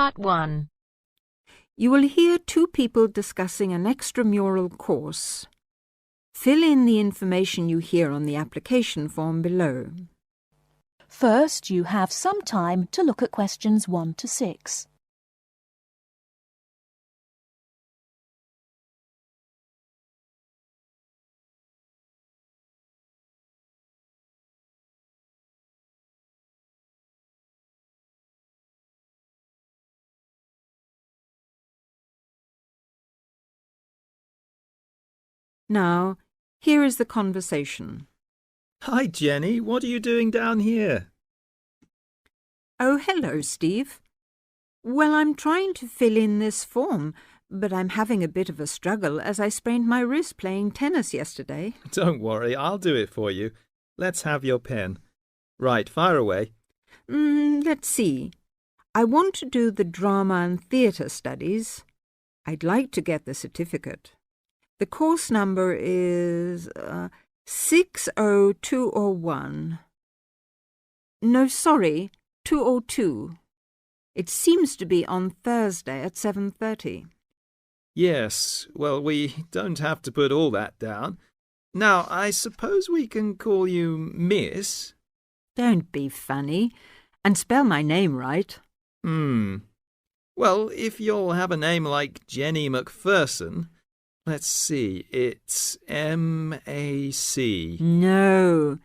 Part 1. You will hear two people discussing an extramural course. Fill in the information you hear on the application form below. First, you have some time to look at questions 1 to 6. Now, here is the conversation. Hi, Jenny. What are you doing down here? Oh, hello, Steve. Well, I'm trying to fill in this form, but I'm having a bit of a struggle as I sprained my wrist playing tennis yesterday. Don't worry, I'll do it for you. Let's have your pen. Right, fire away. Let's see. I want to do the drama and theatre studies. I'd like to get the certificate. The course number is 60201. No, sorry, 202. It seems to be on Thursday at 7:30. Yes, well, we don't have to put all that down. Now, I suppose we can call you Miss? Don't be funny, and spell my name right. Well, if you'll have a name like Jenny McPherson, let's see, it's M-A-C. No,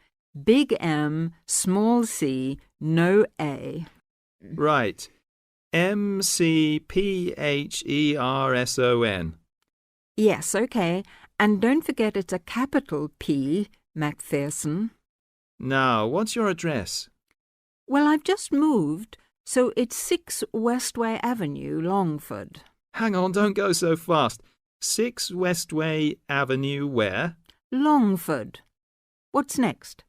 big M, small c, no A. Right, M-C-P-H-E-R-S-O-N. Yes, okay, and don't forget it's a capital P, Macpherson. Now, what's your address? Well, I've just moved, so it's 6 Westway Avenue, Longford. Hang on, don't go so fast. 6 Westway Avenue where? Longford. What's next?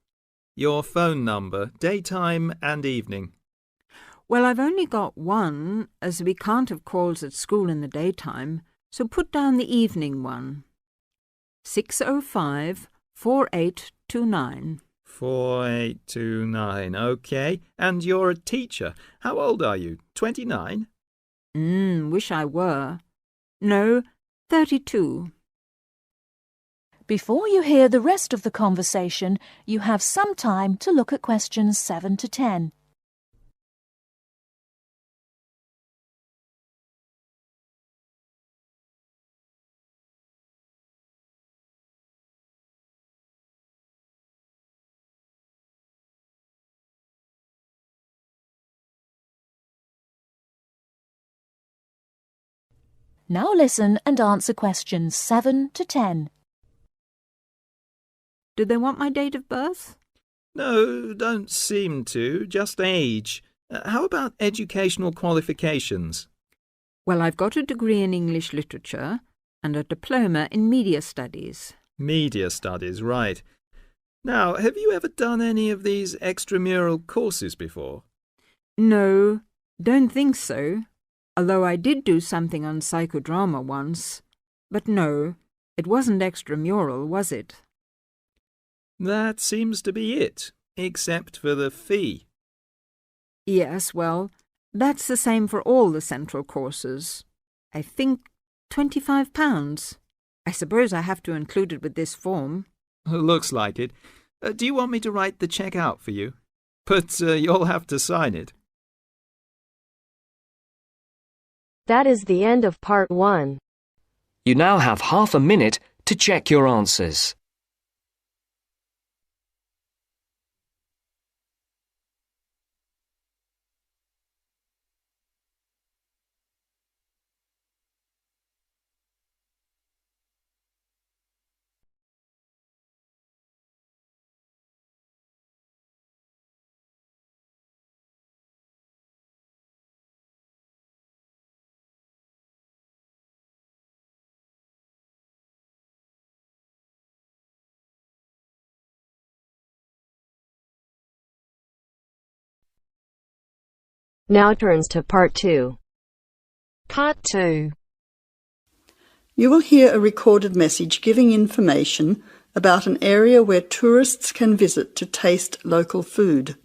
Your phone number, daytime and evening. Well, I've only got one, as we can't have calls at school in the daytime, so put down the evening one. 605-4829. 4829, OK. And you're a teacher. How old are you? 29? Wish I were. No, 32. Before you hear the rest of the conversation, you have some time to look at questions 7 to 10. Now listen and answer questions 7 to 10. Do they want my date of birth? No, don't seem to. Just age. How about educational qualifications? Well, I've got a degree in English literature and a diploma in media studies. Media studies, right. Now, have you ever done any of these extramural courses before? No, don't think so. Although I did do something on psychodrama once. But no, it wasn't extramural, was it? That seems to be it, except for the fee. Yes, well, that's the same for all the central courses. I think £25. I suppose I have to include it with this form. Looks like it. Do you want me to write the cheque out for you? But you'll have to sign it. That is the end of Part 1. You now have half a minute to check your answers. Now turns to Part 2. Part 2. You will hear a recorded message giving information about an area where tourists can visit to taste local food.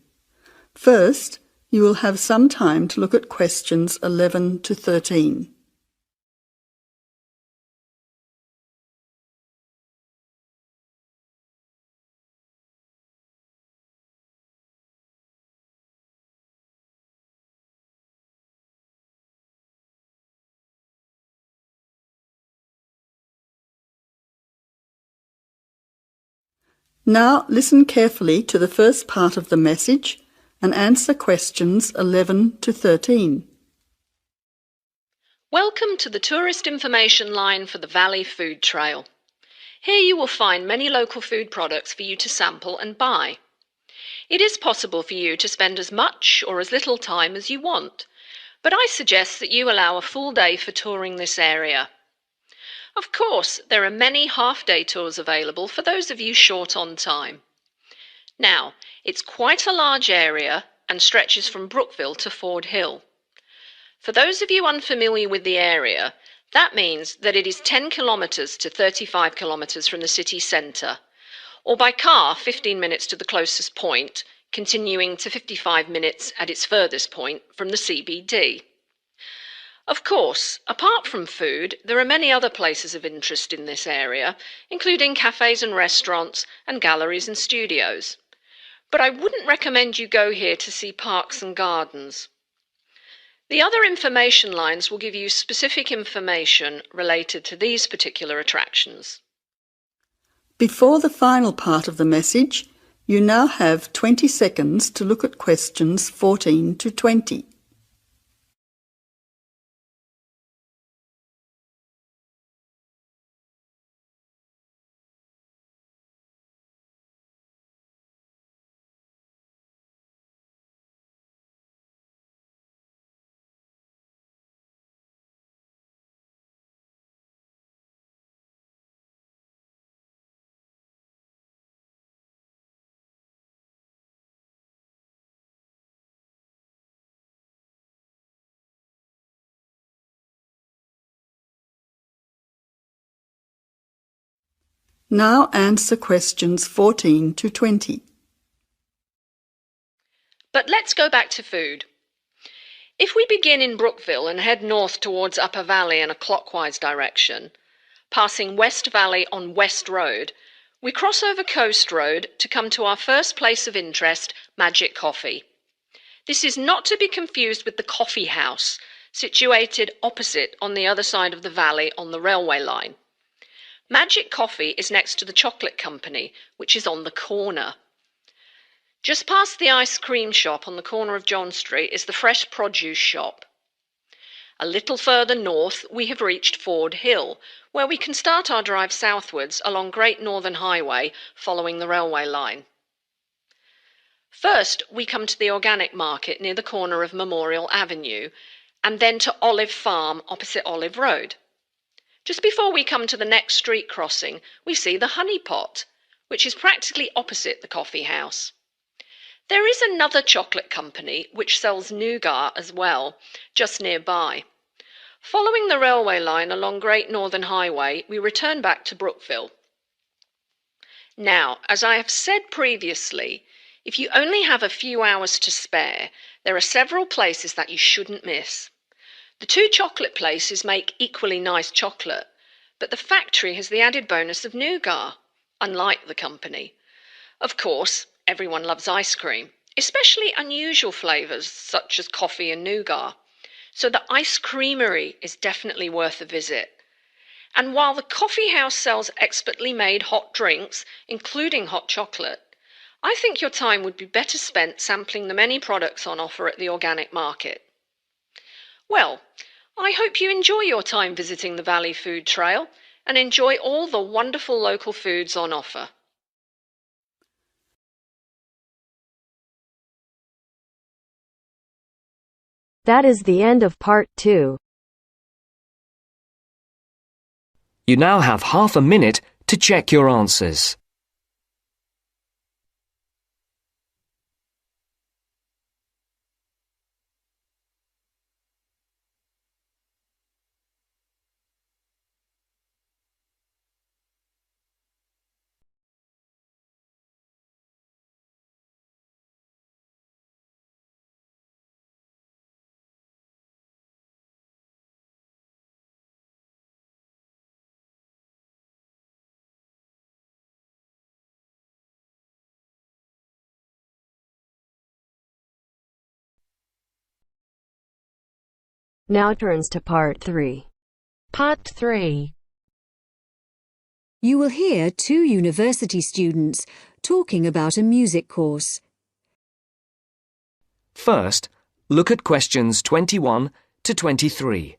First, You will have some time to look at questions 11 to 13. Now listen carefully to the first part of the message and answer questions 11 to 13. Welcome to the tourist information line for the Valley Food Trail. Here you will find many local food products for you to sample and buy. It is possible for you to spend as much or as little time as you want, but I suggest that you allow a full day for touring this area. Of course, there are many half-day tours available for those of you short on time. Now, it's quite a large area and stretches from Brookville to Ford Hill. For those of you unfamiliar with the area, that means that it is 10 kilometres to 35 kilometres from the city centre, or by car 15 minutes to the closest point, continuing to 55 minutes at its furthest point from the CBD. Of course, apart from food, there are many other places of interest in this area, including cafes and restaurants and galleries and studios. But I wouldn't recommend you go here to see parks and gardens. The other information lines will give you specific information related to these particular attractions. Before the final part of the message, you now have 20 seconds to look at questions 14 to 20. Now answer questions 14 to 20. But let's go back to food. If we begin in Brookville and head north towards Upper Valley in a clockwise direction, passing West Valley on West Road, we cross over Coast Road to come to our first place of interest, Magic Coffee. This is not to be confused with the Coffee House, situated opposite on the other side of the valley on the railway line. Magic Coffee is next to the Chocolate Company, which is on the corner. Just past the ice cream shop on the corner of John Street is the Fresh Produce shop. A little further north we have reached Ford Hill, where we can start our drive southwards along Great Northern Highway following the railway line. First, we come to the organic market near the corner of Memorial Avenue, and then to Olive Farm opposite Olive Road. Just before we come to the next street crossing, we see the Honey Pot, which is practically opposite the coffee house. There is another chocolate company which sells nougat as well, just nearby. Following the railway line along Great Northern Highway, we return back to Brookville. Now, as I have said previously, if you only have a few hours to spare, there are several places that you shouldn't miss. The two chocolate places make equally nice chocolate, but the factory has the added bonus of nougat, unlike the company. Of course, everyone loves ice cream, especially unusual flavours such as coffee and nougat, so the ice creamery is definitely worth a visit. And while the coffee house sells expertly made hot drinks, including hot chocolate, I think your time would be better spent sampling the many products on offer at the organic market. Well, I hope you enjoy your time visiting the Valley Food Trail and enjoy all the wonderful local foods on offer. That is the end of part 2. You now have half a minute to check your answers. Now turns to Part 3. Part 3. You will hear 2 university students talking about a music course. First, look at questions 21 to 23.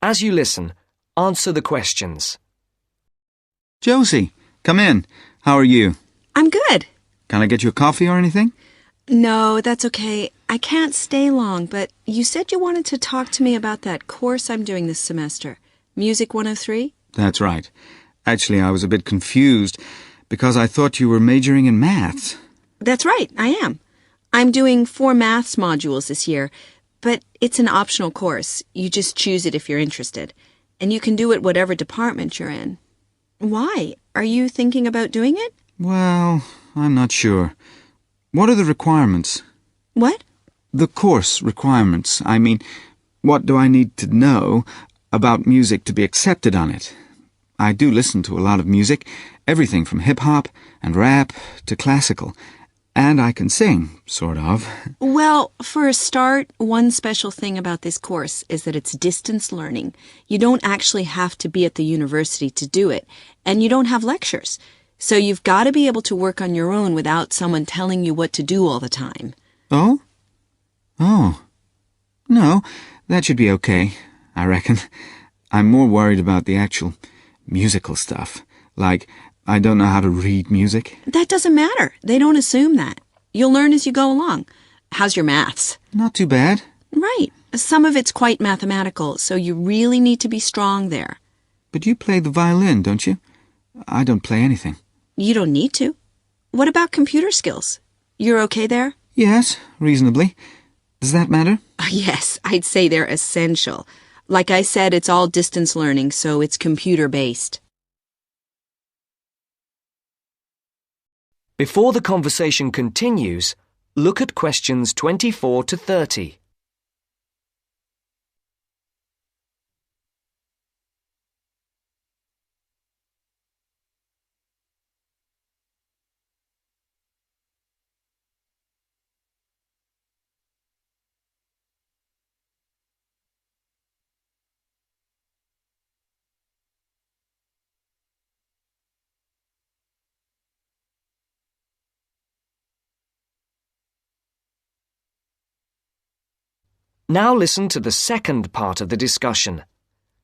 As you listen, answer the questions. Josie, come in. How are you? I'm good. Can I get you a coffee or anything? No, that's okay. I can't stay long, but you said you wanted to talk to me about that course I'm doing this semester, Music 103? That's right. Actually, I was a bit confused because I thought you were majoring in maths. That's right, I am. I'm doing 4 maths modules this year, but it's an optional course. You just choose it if you're interested, and you can do it whatever department you're in. Why? Are you thinking about doing it? Well, I'm not sure. What are the requirements? What? The course requirements. I mean, what do I need to know about music to be accepted on it? I do listen to a lot of music, everything from hip-hop and rap to classical. And I can sing, sort of. Well, for a start, one special thing about this course is that it's distance learning. You don't actually have to be at the university to do it, and you don't have lectures. So you've got to be able to work on your own without someone telling you what to do all the time. Oh? Oh. No, that should be okay, I reckon. I'm more worried about the actual musical stuff. Like, I don't know how to read music. That doesn't matter. They don't assume that. You'll learn as you go along. How's your maths? Not too bad. Right. Some of it's quite mathematical, so you really need to be strong there. But you play the violin, don't you? I don't play anything. You don't need to. What about computer skills? You're okay there? Yes, reasonably. Does that matter? Yes, I'd say they're essential. Like I said, it's all distance learning, so it's computer-based. Before the conversation continues, look at questions 24 to 30. Now listen to the second part of the discussion.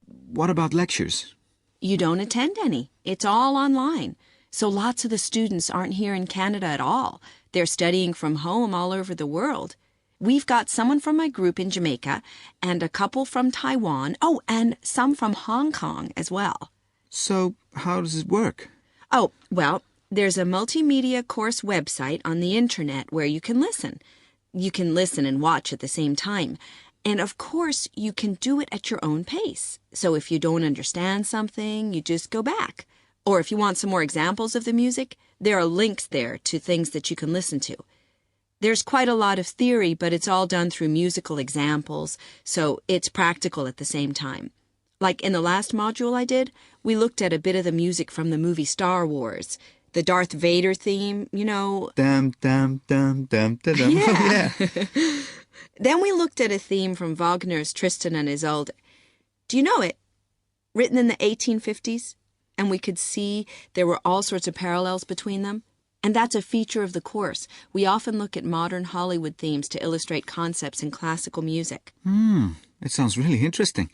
What about lectures? You don't attend any. It's all online. So lots of the students aren't here in Canada at all. They're studying from home all over the world. We've got someone from my group in Jamaica and a couple from Taiwan. Oh, and some from Hong Kong as well. So, how does it work? Oh, well, there's a multimedia course website on the internet where you can listen. You can listen and watch at the same time. And of course, you can do it at your own pace. So if you don't understand something, you just go back. Or if you want some more examples of the music, there are links there to things that you can listen to. There's quite a lot of theory, but it's all done through musical examples, so it's practical at the same time. Like in the last module I did, we looked at a bit of the music from the movie Star Wars. The Darth Vader theme, you know. Dum, dum, dum, dum, dum, dum. Yeah. Oh, yeah. Then we looked at a theme from Wagner's Tristan and Isolde. Do you know it? Written in the 1850s. And we could see there were all sorts of parallels between them. And that's a feature of the course. We often look at modern Hollywood themes to illustrate concepts in classical music. It sounds really interesting.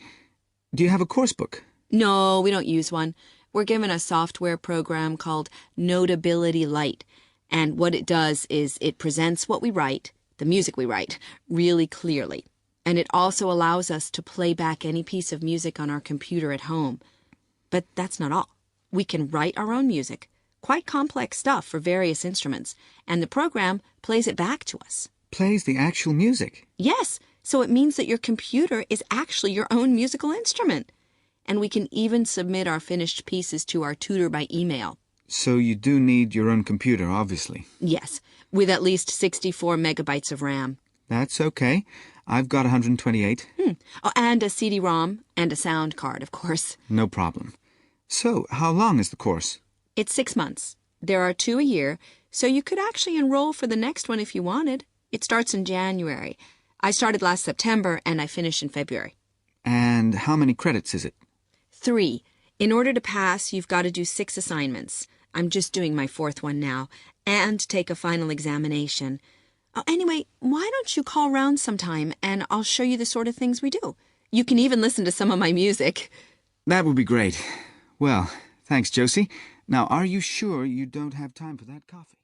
Do you have a course book? No, we don't use one. We're given a software program called Notability Lite, and what it does is it presents what we write, the music we write, really clearly. And it also allows us to play back any piece of music on our computer at home. But that's not all. We can write our own music, quite complex stuff for various instruments, and the program plays it back to us. Plays the actual music? Yes, So it means that your computer is actually your own musical instrument. And we can even submit our finished pieces to our tutor by email. So you do need your own computer, obviously. Yes, with at least 64 megabytes of RAM. That's okay. I've got 128. Oh, and a CD-ROM and a sound card, of course. No problem. So, how long is the course? It's 6 months. There are 2 a year, so you could actually enroll for the next one if you wanted. It starts in January. I started last September and I finish in February. And how many credits is it? 3. In order to pass, you've got to do 6 assignments. I'm just doing my 4th one now. And take a final examination. Oh, anyway, why don't you call round sometime and I'll show you the sort of things we do. You can even listen to some of my music. That would be great. Well, thanks, Josie. Now, are you sure you don't have time for that coffee?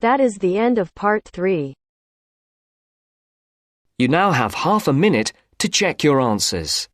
That is the end of part 3. You now have half a minute to check your answers.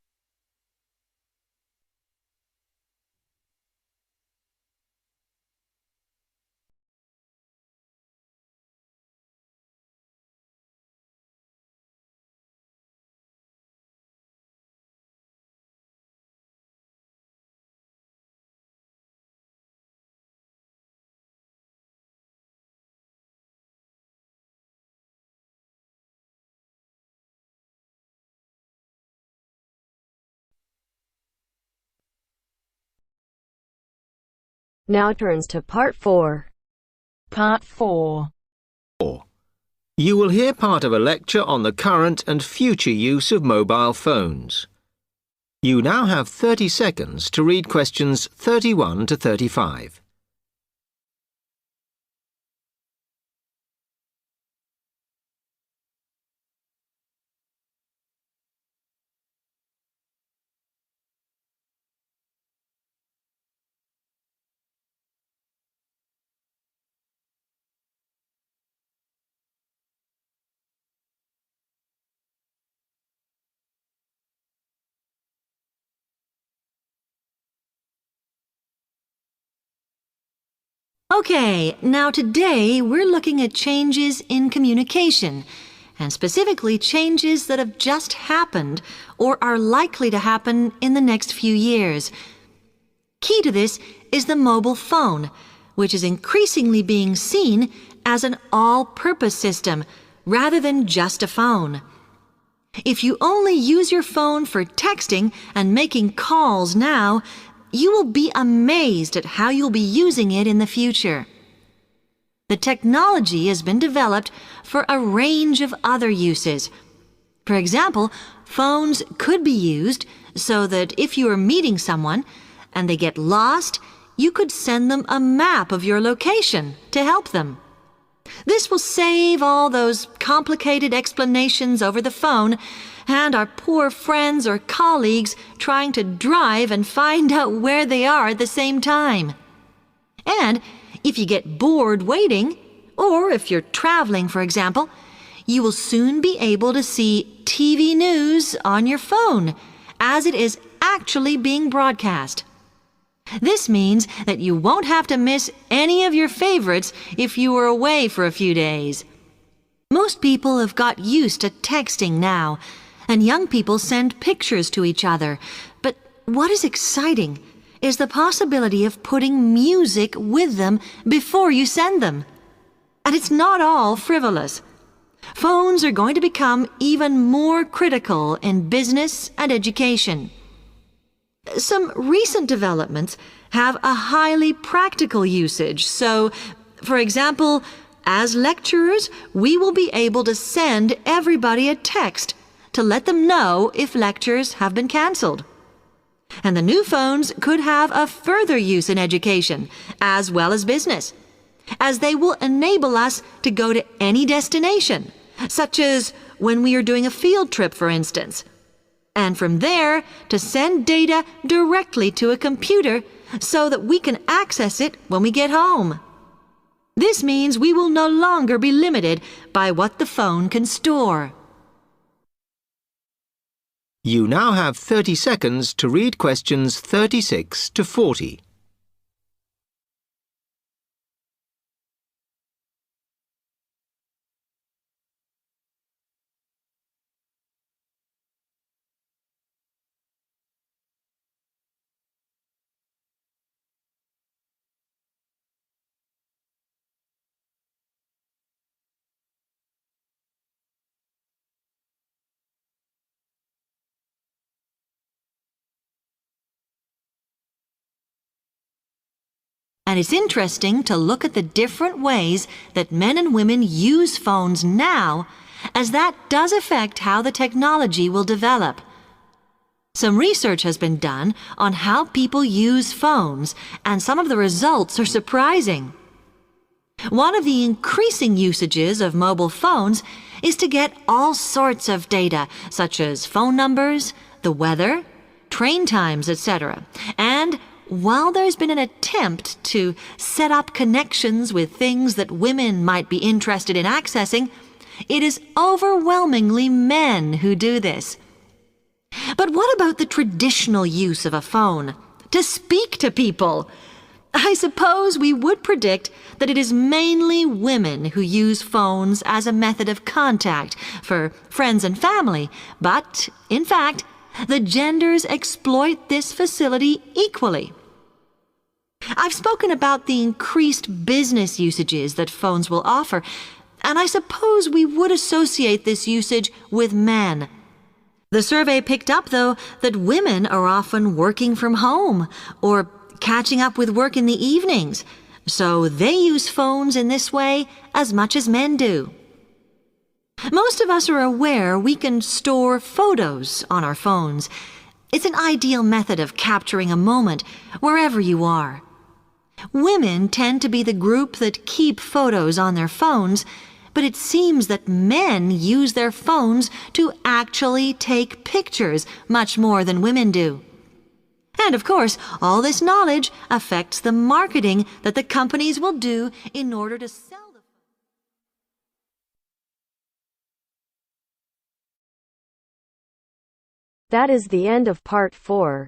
Now turns to part 4. Part 4. You will hear part of a lecture on the current and future use of mobile phones. You now have 30 seconds to read questions 31 to 35. Okay, now today we're looking at changes in communication, and specifically changes that have just happened or are likely to happen in the next few years. Key to this is the mobile phone, which is increasingly being seen as an all-purpose system rather than just a phone. If you only use your phone for texting and making calls now, you will be amazed at how you'll be using it in the future. The technology has been developed for a range of other uses. For example, phones could be used so that if you are meeting someone and they get lost, you could send them a map of your location to help them. This will save all those complicated explanations over the phone and our poor friends or colleagues trying to drive and find out where they are at the same time. And if you get bored waiting, or if you're traveling, for example, you will soon be able to see TV news on your phone as it is actually being broadcast. This means that you won't have to miss any of your favorites if you were away for a few days. Most people have got used to texting now, and young people send pictures to each other. But what is exciting is the possibility of putting music with them before you send them. And it's not all frivolous. Phones are going to become even more critical in business and education. Some recent developments have a highly practical usage. So, for example, as lecturers, we will be able to send everybody a text to let them know if lectures have been cancelled. And the new phones could have a further use in education, as well as business, as they will enable us to go to any destination, such as when we are doing a field trip, for instance, and from there to send data directly to a computer so that we can access it when we get home. This means we will no longer be limited by what the phone can store. You now have 30 seconds to read questions 36 to 40. And it's interesting to look at the different ways that men and women use phones now, as that does affect how the technology will develop. Some research has been done on how people use phones, and some of the results are surprising. One of the increasing usages of mobile phones is to get all sorts of data, such as phone numbers, the weather, train times, etc. And while there's been an attempt to set up connections with things that women might be interested in accessing, it is overwhelmingly men who do this. But what about the traditional use of a phone? To speak to people? I suppose we would predict that it is mainly women who use phones as a method of contact for friends and family, but, in fact, the genders exploit this facility equally. I've spoken about the increased business usages that phones will offer, and I suppose we would associate this usage with men. The survey picked up, though, that women are often working from home or catching up with work in the evenings, so they use phones in this way as much as men do. Most of us are aware we can store photos on our phones. It's an ideal method of capturing a moment wherever you are. Women tend to be the group that keep photos on their phones, but it seems that men use their phones to actually take pictures much more than women do. And of course, all this knowledge affects the marketing that the companies will do in order to sell the phone. That is the end of part 4.